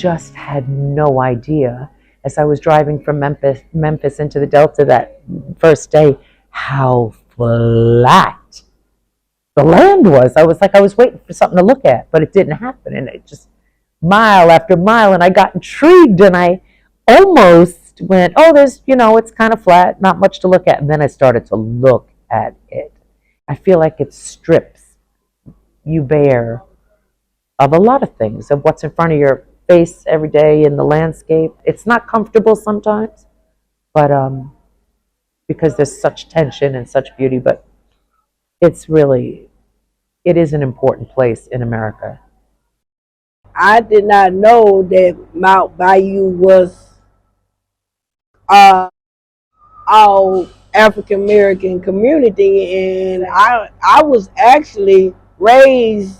just had no idea as I was driving from Memphis into the Delta that first day how flat the land was. I was like, I was waiting for something to look at, but it didn't happen. And it just mile after mile, and I got intrigued, and I almost went, oh, there's, it's kind of flat, not much to look at. And then I started to look at it. I feel like it strips you bare of a lot of things, of what's in front of your face every day in the landscape. It's not comfortable sometimes, but because there's such tension and such beauty, but it is an important place in America. I did not know that Mount Bayou was all African American community, and I was actually raised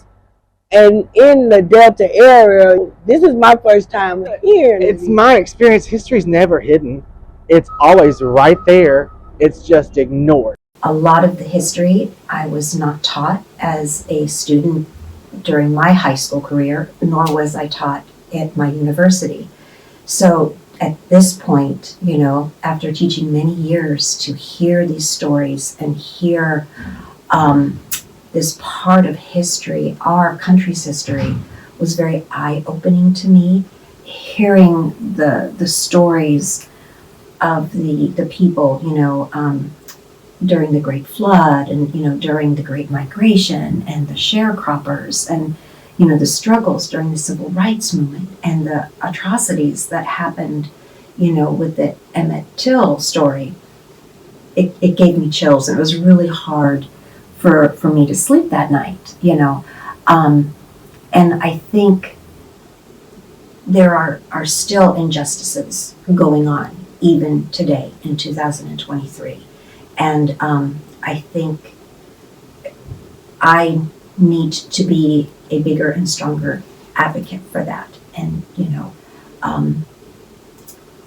and in the Delta area. This is my first time here. It's my experience. History's never hidden. It's always right there. It's just ignored. A lot of the history I was not taught as a student during my high school career, nor was I taught at my university. So at this point, after teaching many years, to hear these stories and hear this part of history, our country's history, was very eye-opening to me. Hearing the stories of the people, during the Great Flood and, during the Great Migration and the sharecroppers and, the struggles during the Civil Rights Movement and the atrocities that happened, with the Emmett Till story. It gave me chills. It was really hard for me to sleep that night, And I think there are still injustices going on even today in 2023. And I think I need to be a bigger and stronger advocate for that, and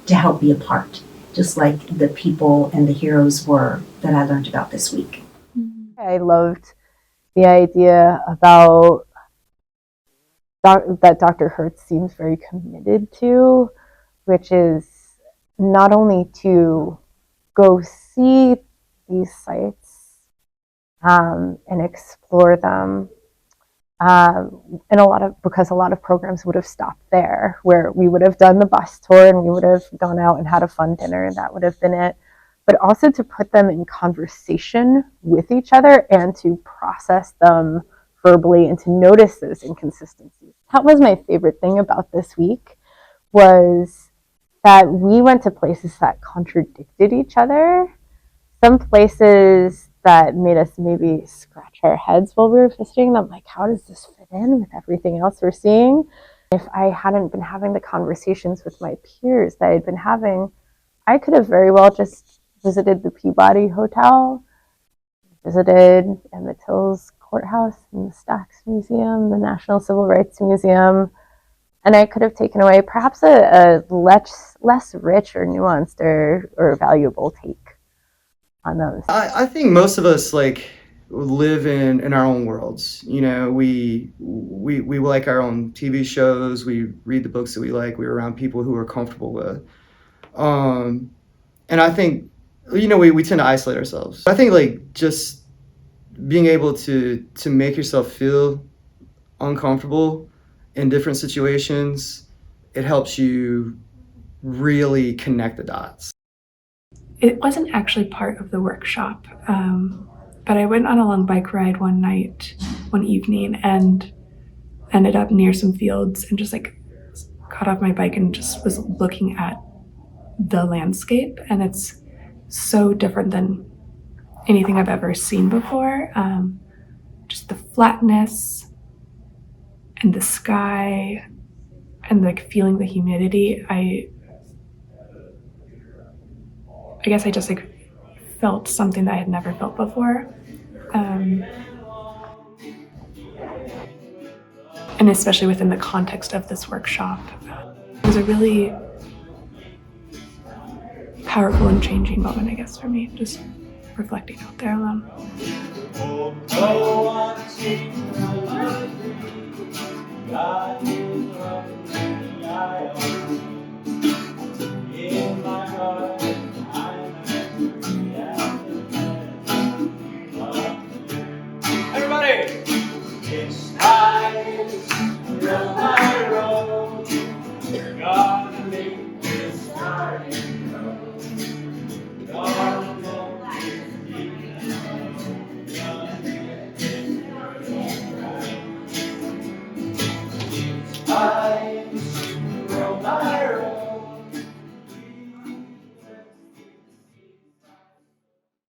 to help be a part, just like the people and the heroes were that I learned about this week. I loved the idea about that Dr. Hertz seems very committed to, which is not only to go see these sites and explore them, and because a lot of programs would have stopped there, where we would have done the bus tour and we would have gone out and had a fun dinner, and that would have been it. But also to put them in conversation with each other and to process them verbally and to notice those inconsistencies. That was my favorite thing about this week, was that we went to places that contradicted each other. Some places that made us maybe scratch our heads while we were visiting them, like, how does this fit in with everything else we're seeing? If I hadn't been having the conversations with my peers that I'd been having, I could have very well just visited the Peabody Hotel, visited Emmett Till's courthouse and the Stax Museum, the National Civil Rights Museum, and I could have taken away perhaps a less rich or nuanced or valuable take on those. I think most of us live in our own worlds. We like our own TV shows. We read the books that we like. We're around people who we're comfortable with. And I think, we tend to isolate ourselves. I think just being able to make yourself feel uncomfortable in different situations, it helps you really connect the dots. It wasn't actually part of the workshop, but I went on a long bike ride one evening, and ended up near some fields and just got off my bike and just was looking at the landscape, and it's so different than anything I've ever seen before. Just the flatness and the sky and feeling the humidity. I guess I just felt something that I had never felt before. And especially within the context of this workshop. It was a really powerful and changing moment, I guess, for me, just reflecting out there alone.